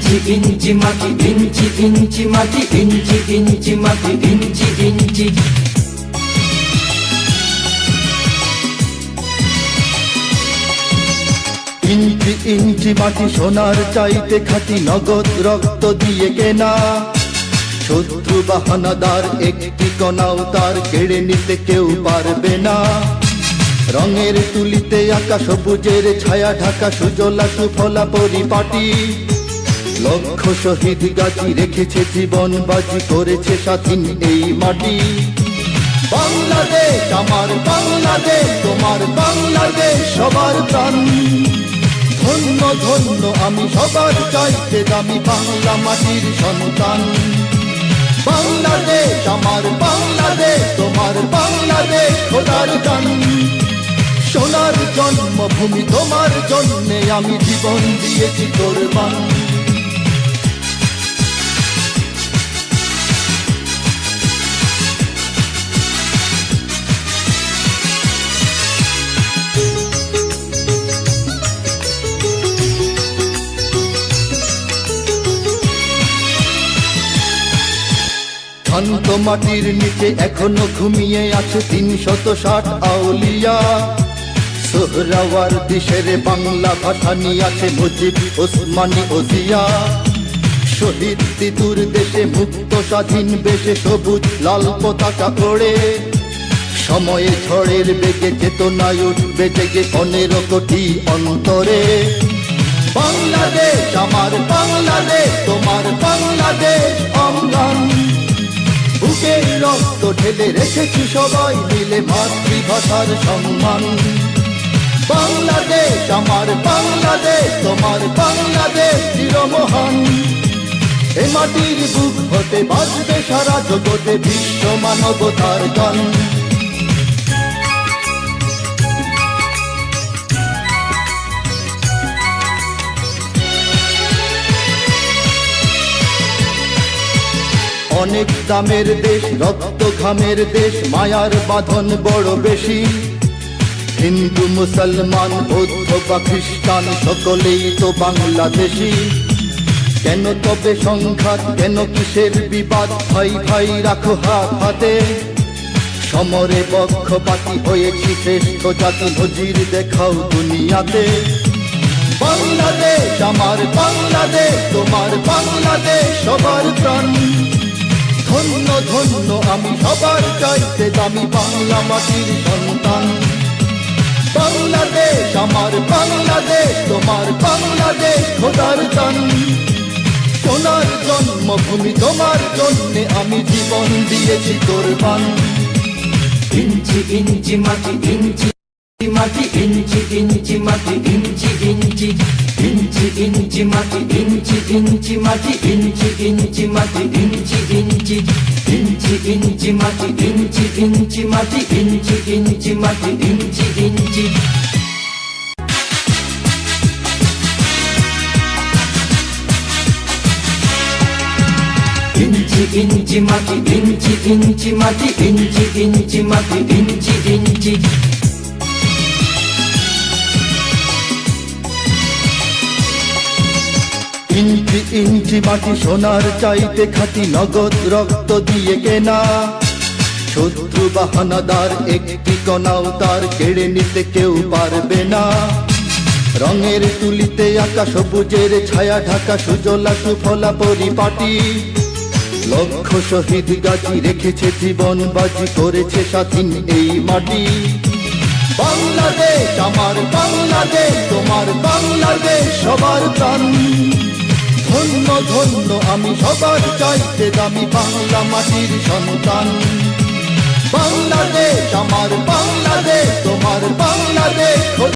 ইঞ্চি ইঞ্চি মাটি, ইঞ্চি ইঞ্চি মাটি, ইঞ্চি ইঞ্চি মাটি, ইঞ্চি ইঞ্চি। ইঞ্চি ইঞ্চি মাটি সোনার চাইতে খাঁটি, নগদ রক্ত দিয়ে কেনা। শত্রু বাহানাদার একটি কণাও তার কেড়ে নিতে কেউ পারবে না। রঙের তুলিতে আঁকা সবুজের ছায়া ঢাকা সুজলা সুফলা পরিপাটি। লক্ষ শহীদ গাজী রেখেছে জীবন বাজি, করেছে স্বাধীন এই মাটি। বাংলাদেশ আমার বাংলাদেশ, তোমার বাংলাদেশ সবার প্রাণ। ধন্য ধন্য আমি সবার চাইতে দামি বাংলা মাটির সন্তান। বাংলাদেশ আমার বাংলাদেশ, তোমার বাংলাদেশ খোদার গান। সোনার জন্মভূমি তোমার জন্যে আমি জীবন দিয়েছি কোরবান। শান্ত মাটির নিচে এখনো ঘুমিয়ে আছে ৩৬০ আউলিয়া। সোহরাওয়ার্দী শেরে বাংলা ভাষা নিয়ে আছে মুজিব, ওসমানী ও জিয়া। শহীদ তিতুর দেশে মুক্ত স্বাধীন বেশে সবুজ লাল পতাকা ওড়ে। সময়ে ঝড়ের বেগে চেতনায় উঠবে জেগে ১৫ কোটি অন্তরে। বাংলাদেশ আমার বাংলাদেশ, তোমার বাংলাদেশ অঙ্গন। বুকের রক্ত ঢেলে রেখেছি সবাই মিলে মাতৃভাষার সম্মান। বাংলাদেশ আমার বাংলাদেশ, তোমার বাংলাদেশ চিরমহান। এ মাটির বুক হতে বাজবে সারা জগতে বিশ্ব মানবতার গান। অনেক দামের দেশ, রক্ত ঘামের দেশ, মায়ার বাঁধন বড় বেশি। হিন্দু মুসলমান বৌদ্ধ বা খ্রিস্টান সকলেই তো বাংলাদেশি। কেন তবে সংঘাত, কেন কিসের বিবাদ? ভাই ভাই রাখো হাত হাতে। সমরে পক্ষপাতী হয়েছি শ্রেষ্ঠ জাতি, নজির দেখাও দুনিয়াতে। বাংলাদেশ আমার বাংলাদেশ, তোমার বাংলাদেশ সবার প্রাণ। ধন্য ধন্য আমি সবার চাইতে দামি বাংলা মাটির সন্তান। বাংলাদেশ আমার বাংলাদেশ, তোমার বাংলাদেশ খোদার দান। সোনার জন্মভূমি তোমার জন্যে আমি জীবন দিয়েছি কোরবান। ইঞ্চি ইঞ্চি মাটি, ইঞ্চি মাটি, ইঞ্চি ইঞ্চি মাটি, ইঞ্চি ইঞ্চি। ইঞ্চি ইঞ্চি মাটি, ইঞ্চি ইঞ্চি মাটি, ইঞ্চি ইঞ্চি মাটি, ইঞ্চি ইঞ্চি। ইঞ্চি ইঞ্চি মাটি, ইঞ্চি ইঞ্চি মাটি, ইঞ্চি ইঞ্চি মাটি, ইঞ্চি ইঞ্চি। ইঞ্চি ইঞ্চি মাটি, ইঞ্চি ইঞ্চি মাটি, ইঞ্চি ইঞ্চি মাটি, ইঞ্চি ইঞ্চি। ইঞ্চি ইঞ্চি মাটি সোনার চাইতে খাঁটি, নগদ রক্ত দিয়ে কেনা। শত্রু বাহানাদার একটি কণাও তার কেড়ে নিতে কেউ পারবে না। রঙের তুলিতে আঁকা সবুজের ছায়া ঢাকা সুজলা সুফলা পরিপাটি। লক্ষ শহীদ গাজী রেখেছে জীবন বাজি, করেছে স্বাধীন এই মাটি। বাংলাদেশ আমার বাংলাদেশ, তোমার বাংলাদেশ সবার প্রাণ। ধন্য ধন্য আমি সবার চাইতে দামি বাংলা মাটির সন্তান। বাংলাদেশ আমার বাংলাদেশ, তোমার বাংলাদেশ।